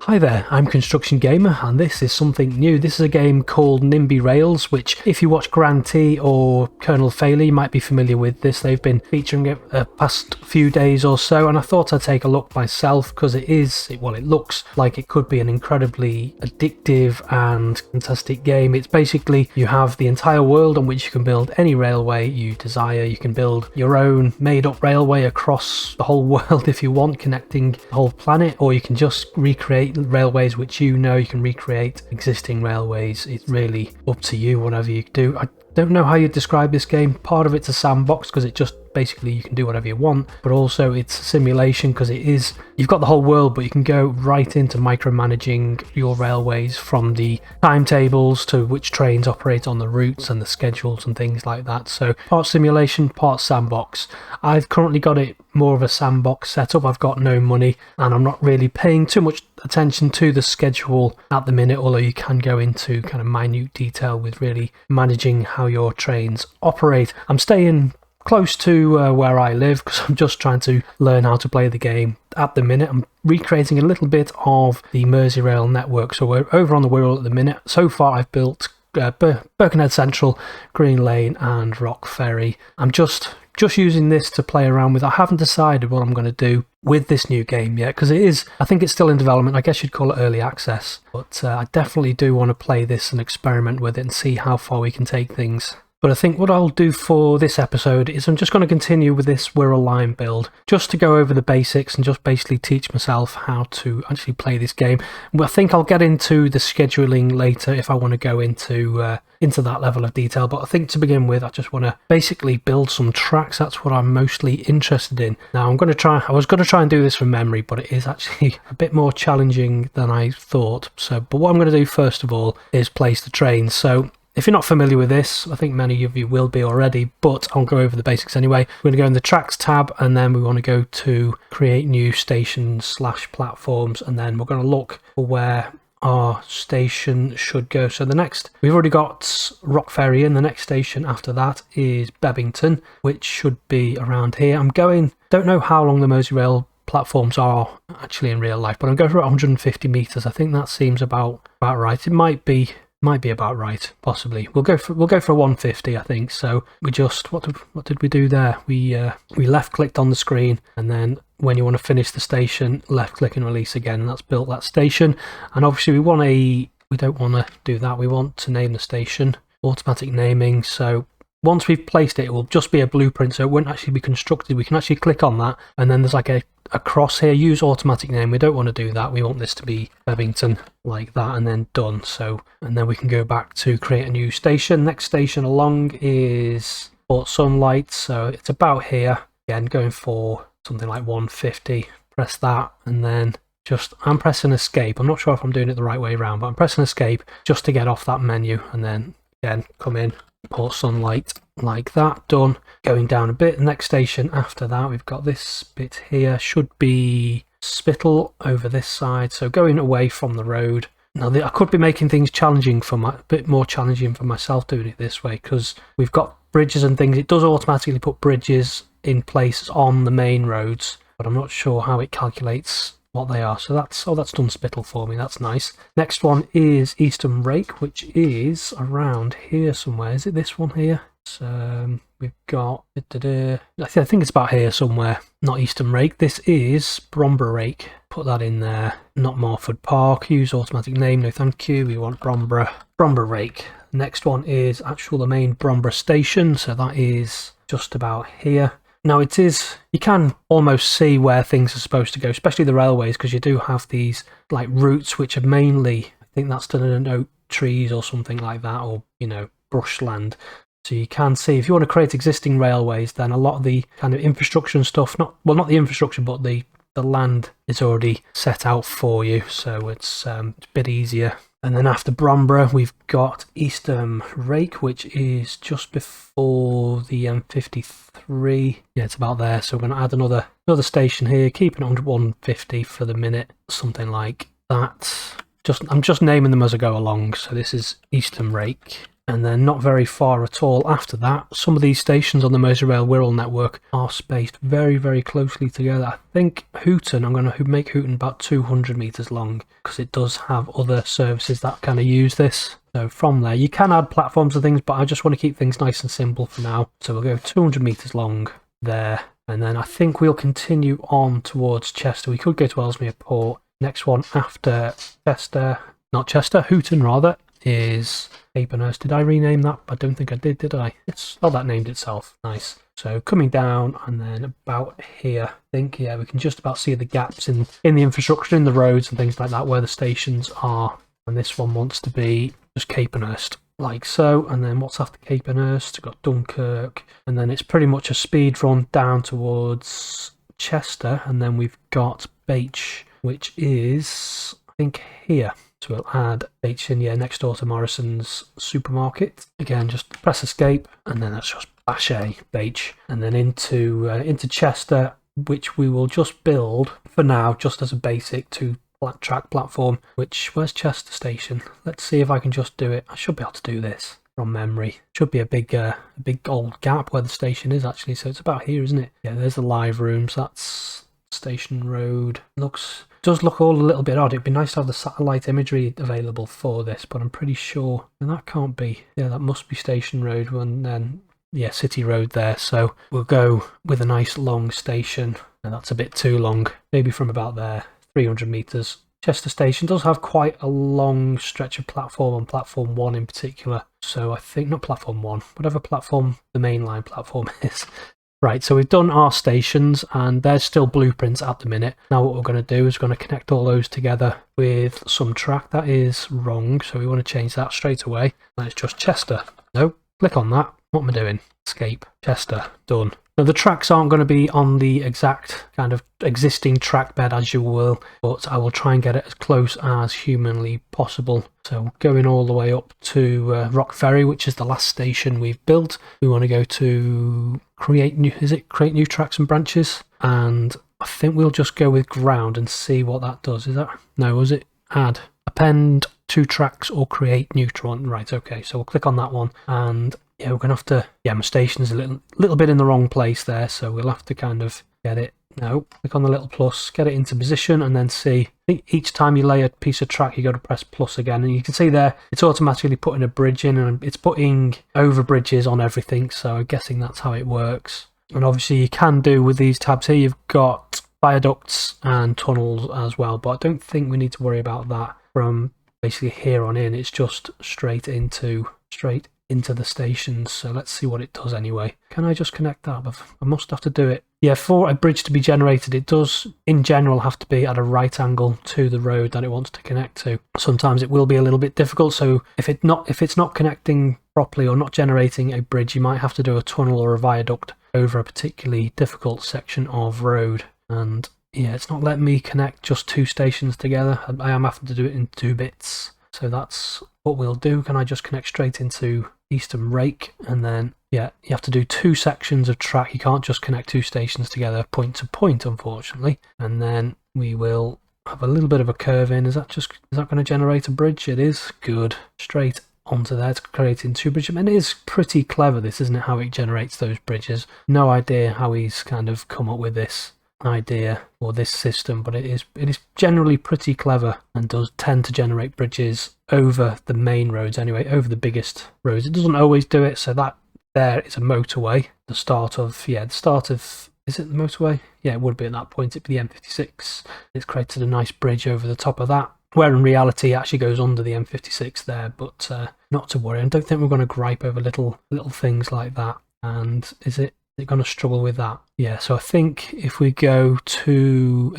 Hi there, I'm Construction Gamer and this is something new. This is a game called Nimby Rails, which if you watch Grand T or Colonel Failey you might be familiar with this. They've been featuring it the past few days or so, and I thought I'd take a look myself because it looks like it could be an incredibly addictive and fantastic game. It's basically, you have the entire world on which you can build any railway you desire. You can build your own made up railway across the whole world if you want, connecting the whole planet, or you can just recreate railways which you can recreate existing railways. It's really up to you, whatever you do. I don't know how you describe this game. Part of it's a sandbox because it just basically you can do whatever you want, but also it's a simulation because you've got the whole world, but you can go right into micromanaging your railways, from the timetables to which trains operate on the routes and the schedules and things like that. So part simulation, part sandbox. I've currently got it more of a sandbox setup. I've got no money and I'm not really paying too much attention to the schedule at the minute, although you can go into kind of minute detail with really managing how your trains operate. I'm staying close to where I live because I'm just trying to learn how to play the game at the minute. I'm recreating a little bit of the Merseyrail network, so we're over on the Wirral at the minute. So far I've built Birkenhead Central, Green Lane and Rock Ferry. I'm just using this to play around with. I haven't decided what I'm going to do with this new game yet because I think it's still in development. I guess you'd call it early access, but I definitely do want to play this and experiment with it and see how far we can take things. But I think what I'll do for this episode is I'm just going to continue with this Wirral Line build, just to go over the basics and just basically teach myself how to actually play this game. I think I'll get into the scheduling later if I want to go into that level of detail. But I think to begin with, I just want to basically build some tracks. That's what I'm mostly interested in. Now I was going to try and do this from memory, but it is actually a bit more challenging than I thought. But what I'm going to do first of all is place the trains. So if you're not familiar with this, I think many of you will be already, but I'll go over the basics anyway. We're going to go in the Tracks tab, and then we want to go to Create New Stations/Platforms, and then we're going to look for where our station should go. So we've already got Rock Ferry in. The next station after that is Bebbington, which should be around here. Don't know how long the Merseyrail platforms are actually in real life, but I'm going for 150 meters. I think that seems about right. It might be about right, possibly. We'll go for 150, I think. So we just what did we do there? We left clicked on the screen, and then when you want to finish the station, left click and release again, and that's built that station. And obviously we don't want to do that. We want to name the station, automatic naming. So once we've placed it, it will just be a blueprint, so it won't actually be constructed. We can actually click on that, and then there's like a cross here, use automatic name. We don't want to do that. We want this to be Bebbington like that, and then done. And then we can go back to create a new station. Next station along is Port Sunlight, so it's about here. Again, going for something like 150. Press that, and then I'm pressing escape. I'm not sure if I'm doing it the right way around, but I'm pressing escape just to get off that menu, and then again come in Port Sunlight like that. Done. Going down a bit, the next station after that we've got this bit here, should be Spittal over this side, so going away from the road. Now I could be making things a bit more challenging for myself doing it this way, because we've got bridges and things. It does automatically put bridges in place on the main roads, but I'm not sure how it calculates what they are. So that's done Spittal for me. That's nice. Next one is Eastern Rake, which is around here somewhere. Is it this one here? So we've got I think it's about here somewhere. Not Eastern Rake. This is Bromborough Rake. Put that in there. Not Marford Park. Use automatic name. No thank you. We want Bromborough Rake. Next one is the main Bromborough station. So that is just about here. Now you can almost see where things are supposed to go, especially the railways, because you do have these like routes which are mainly, I think that's done in oak trees or something like that, or brushland. So you can see, if you want to create existing railways, then a lot of the kind of infrastructure and stuff, not the infrastructure, but the land is already set out for you, so it's a bit easier. And then after Bromborough, we've got Eastern Rake, which is just before the M53. Yeah, it's about there. So we're going to add another station here, keeping it on 150 for the minute, something like that. I'm just naming them as I go along. So this is Eastern Rake. And then not very far at all after that, some of these stations on the Merseyrail Wirral network are spaced very, very closely together. I think Hooton, I'm going to make Hooton about 200 metres long because it does have other services that kind of use this. So from there, you can add platforms and things, but I just want to keep things nice and simple for now. So we'll go 200 metres long there. And then I think we'll continue on towards Chester. We could go to Ellesmere Port. Next one after Hooton rather, is Capenhurst. Did I rename that? I don't think I did I? That named itself. Nice. So coming down and then about here, I think, yeah, we can just about see the gaps in the infrastructure, in the roads and things like that, where the stations are. And this one wants to be just Capenhurst, like so. And then what's after Capenhurst? We've got Dunkirk, and then it's pretty much a speed run down towards Chester, and then we've got Bache, which is, I think, here. So we'll add Bache in, yeah, next door to Morrison's supermarket. Again, just press escape, and then that's just Bache, and then into Chester, which we will just build for now, just as a basic track platform. Where's Chester Station? Let's see if I can just do it. I should be able to do this from memory. Should be a big old gap where the station is actually. So it's about here, isn't it? Yeah, there's the live rooms. That's Station Road. Does look all a little bit odd. It'd be nice to have the satellite imagery available for this, but I'm pretty sure, and that can't be. Yeah, that must be Station Road, and then yeah, City Road there. So we'll go with a nice long station, and that's a bit too long. Maybe from about there, 300 metres. Chester Station does have quite a long stretch of platform on platform 1 in particular. So I think, not platform 1, whatever platform the mainline platform is. Right, so we've done our stations, and there's still blueprints at the minute. Now what we're going to do is we're going to connect all those together with some track. That is wrong, so we want to change that straight away. And it's just Chester. No, click on that. What am I doing? Escape. Chester. Done. Now the tracks aren't going to be on the exact kind of existing track bed as you will, but I will try and get it as close as humanly possible. So going all the way up to Rock Ferry, which is the last station we've built. We want to go to create new tracks and branches, and I think we'll just go with ground and see what that does. Was it add, append 2 tracks or create new one? Right, okay, so we'll click on that one, and yeah, we're gonna have to, yeah, my station's a little bit in the wrong place there, so we'll have to kind of get it. No, click on the little plus, get it into position, and then see. I think each time you lay a piece of track, you got to press plus again, and you can see there it's automatically putting a bridge in, and it's putting over bridges on everything. So I'm guessing that's how it works. And obviously, you can do with these tabs here. You've got viaducts and tunnels as well, but I don't think we need to worry about that from basically here on in. It's just straight into the stations. So let's see what it does anyway. Can I just connect that? I must have to do it. Yeah, for a bridge to be generated, it does in general have to be at a right angle to the road that it wants to connect to. Sometimes it will be a little bit difficult, so if it's not connecting properly or not generating a bridge, you might have to do a tunnel or a viaduct over a particularly difficult section of road. And yeah, it's not letting me connect just 2 stations together. I am having to do it in 2 bits. So that's what we'll do. Can I just connect straight into Eastern Rake? And then, yeah, you have to do 2 sections of track. You can't just connect 2 stations together point to point, unfortunately. And then we will have a little bit of a curve in. Is that going to generate a bridge? It is. Good. Straight onto there to creating 2 bridges. And it is pretty clever, this, isn't it, how it generates those bridges. No idea how he's kind of come up with this idea or this system, but it is generally pretty clever and does tend to generate bridges over the main roads anyway, over the biggest roads. It doesn't always do it, so that there is a motorway. The start of is it the motorway? Yeah, it would be at that point. It'd be the M56. It's created a nice bridge over the top of that, where in reality it actually goes under the M56 there, but not to worry. I don't think we're going to gripe over little things like that. And is it going to struggle with that? Yeah, so I think if we go to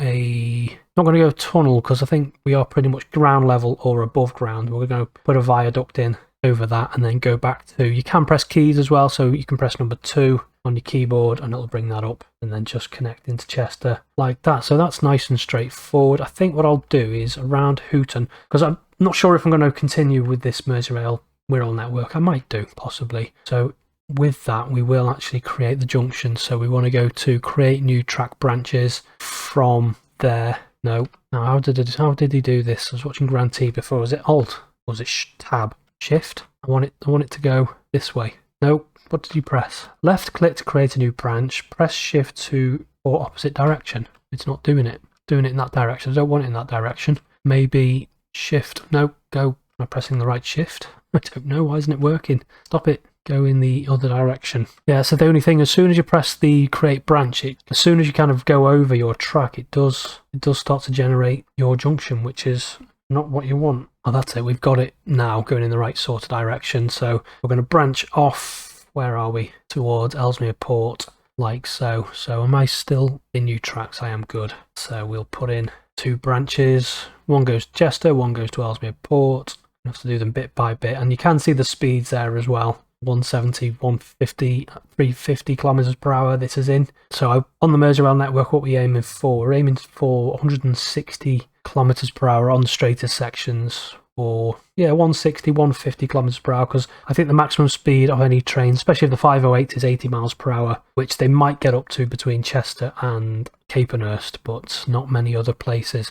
not going to go tunnel, because I think we are pretty much ground level or above ground. We're going to put a viaduct in over that and then go back to, you can press keys as well, so you can press number 2 on your keyboard and it'll bring that up, and then just connect into Chester like that. So that's nice and straightforward. I think what I'll do is around Hooton, because I'm not sure if I'm going to continue with this Merseyrail Wirral network. I might do, possibly. So with that, we will actually create the junction. So we want to go to create new track branches from there. No, Now, how did he do this? I was watching Grand T before. Was it Alt? Or was it Tab? Shift? I want it to go this way. Nope. What did you press? Left click to create a new branch. Press Shift to or opposite direction. It's not doing it. Doing it in that direction. I don't want it in that direction. Maybe Shift. No, go. Am I pressing the right Shift? I don't know. Why isn't it working? Stop it. Go in the other direction. Yeah, so the only thing, as soon as you press the create branch, as soon as you kind of go over your track, it does start to generate your junction, which is not what you want. Oh, that's it. We've got it now going in the right sort of direction. So we're going to branch off. Where are we? Towards Ellesmere Port, like so. So am I still in new tracks? I am good. So we'll put in 2 branches. One goes to Chester, one goes to Ellesmere Port. You have to do them bit by bit, and you can see the speeds there as well. 170, 150, 350 kilometers per hour this is in. So on the Merseyrail network, what we're aiming for? We're aiming for 160 kilometers per hour on the straightest sections, or 160, 150 kilometers per hour, because I think the maximum speed of any train, especially if the 508, is 80 miles per hour, which they might get up to between Chester and Capenhurst, but not many other places.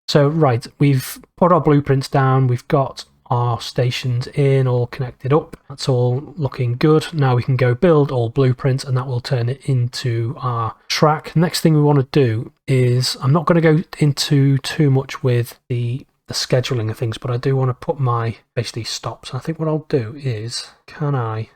So right, we've put our blueprints down, we've got our stations in, all connected up. That's all looking good. Now we can go build all blueprints, and that will turn it into our track. Next thing we want to do is, I'm not going to go into too much with the scheduling of things, but I do want to put my basically stops. I think what I'll do is, can I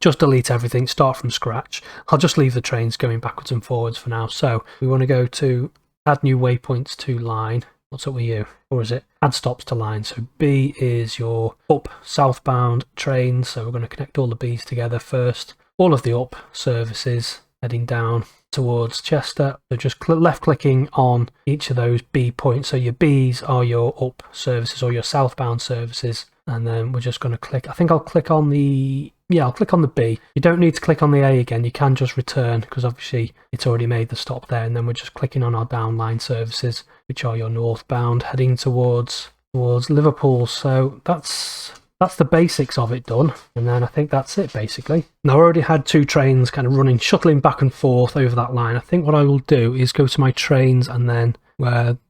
just delete everything, start from scratch. I'll just leave the trains going backwards and forwards for now. So we want to go to add new waypoints to line. What's up with you? Or is it add stops to line? So B is your up southbound trains. So we're going to connect all the B's together first. All of the up services heading down towards Chester. So just left clicking on each of those B points. So your B's are your up services or your southbound services. And then we're just going to click. I think I'll click on the... Yeah, I'll click on the B. You don't need to click on the A again. You can just return, because obviously it's already made the stop there. And then we're just clicking on our downline services, which are your northbound heading towards Liverpool. So that's the basics of it done. And then I think that's it basically. Now I already had 2 trains kind of running, shuttling back and forth over that line. I think what I will do is go to my trains and then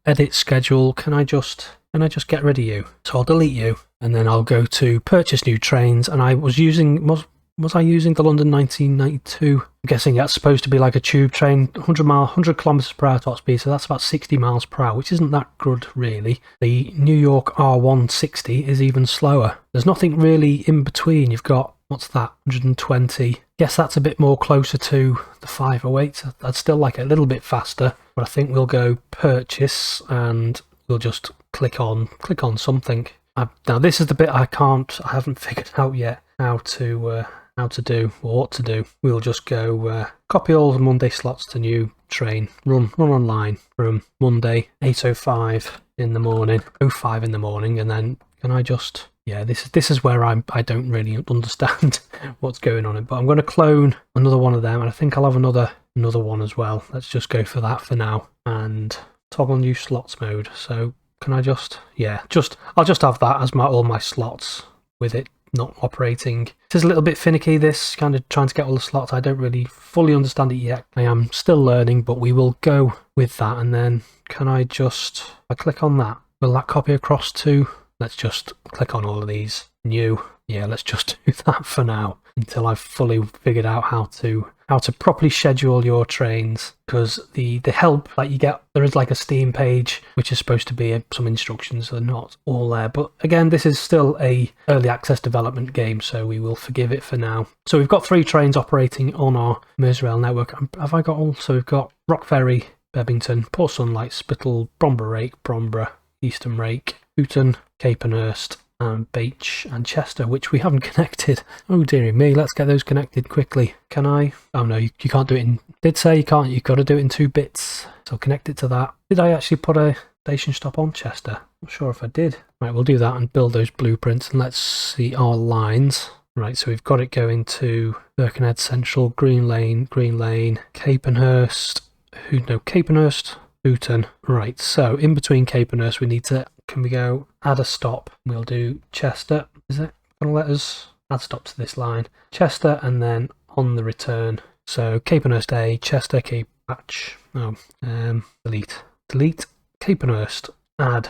edit schedule. Can I just get rid of you? So I'll delete you. And then I'll go to purchase new trains, and I was using, was I using the London 1992? I'm guessing that's supposed to be like a tube train, 100 kilometers per hour top speed, so that's about 60 miles per hour, which isn't that good really. The New York R160 is even slower. There's nothing really in between. You've got, what's that, 120. Guess that's a bit more closer to the 508. I'd still like it a little bit faster, but I think we'll go purchase, and we'll just click on something. Now this is the bit I haven't figured out yet how to do or what to do. We'll just go copy all the Monday slots to new train, run online from Monday 8:05 in the morning, 05 in the morning, and then can I just, yeah, this is where I don't really understand what's going on, but I'm going to clone another one of them, and I think I'll have another one as well. Let's just go for that for now, and toggle new slots mode. So can I just, yeah, I'll just have that as all my slots with it not operating. It is a little bit finicky, this, kind of trying to get all the slots. I don't really fully understand it yet. I am still learning, but we will go with that. And then can I click on that, will that copy across to, let's just click on all of these, new. Yeah, let's just do that for now until I've fully figured out how to properly schedule your trains, because the help that you get, there is like a Steam page which is supposed to be some instructions. They're not all there, but again, this is still a early access development game, so we will forgive it for now. So we've got 3 trains operating on our Merseyrail network. We've got Rock Ferry, Bebington, Port Sunlight, Spittal, Bromborough, Eastern Rake, Hooton, Capenhurst, and Beach and Chester, which we haven't connected. Oh dearie me, let's get those connected quickly. Can I? Oh no, you can't do it in, did say you can't, you've got to do it in 2 bits. So connect it to that. Did I actually put a station stop on Chester? Not sure if I did. Right, we'll do that and build those blueprints, and let's see our lines. Right, so we've got it going to Birkenhead Central, Green Lane, Capenhurst, Hooton. Right, so in between Capenhurst we need to, can we go add a stop? We'll do Chester. Is it going to let us add stop to this line? Chester, and then on the return. So Capenhurst A, Chester, Cape Patch. Delete. Capenhurst. Add.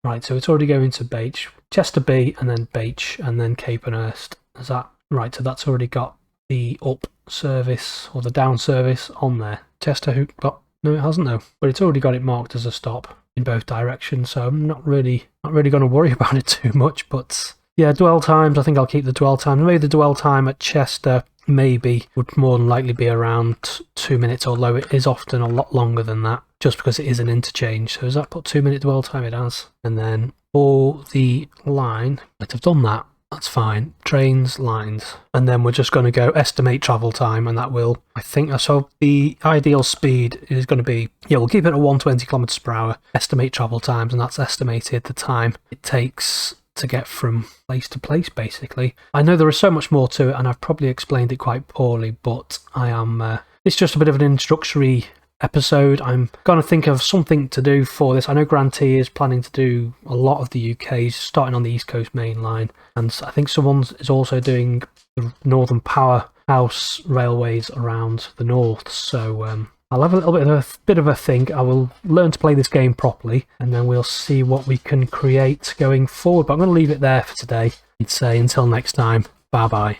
Right, so it's already going to Beach. Chester B and then Beach and then Capenhurst. Is that right? So that's already got the up service or the down service on there. Chester who got no, it hasn't though, but it's already got it marked as a stop in both directions. So I'm not really going to worry about it too much. But yeah, dwell times. I think I'll keep the dwell time. Maybe the dwell time at Chester would more than likely be around 2 minutes, although it is often a lot longer than that, just because it is an interchange. So has that put 2 minute dwell time? It has. And then for the line, let's have done that. That's fine. Trains, lines. And then we're just going to go estimate travel time, and that will, I think, so the ideal speed is going to be, yeah, we'll keep it at 120 kilometers per hour, estimate travel times, and that's estimated the time it takes to get from place to place, basically. I know there is so much more to it, and I've probably explained it quite poorly, but it's just a bit of an introductory episode. I'm going to think of something to do for this. I know Grantee is planning to do a lot of the UK, starting on the East Coast Main Line, and I think someone is also doing the Northern Powerhouse railways around the north, so I'll have a little bit of a think. I will learn to play this game properly, and then we'll see what we can create going forward. But I'm going to leave it there for today and say until next time, bye bye.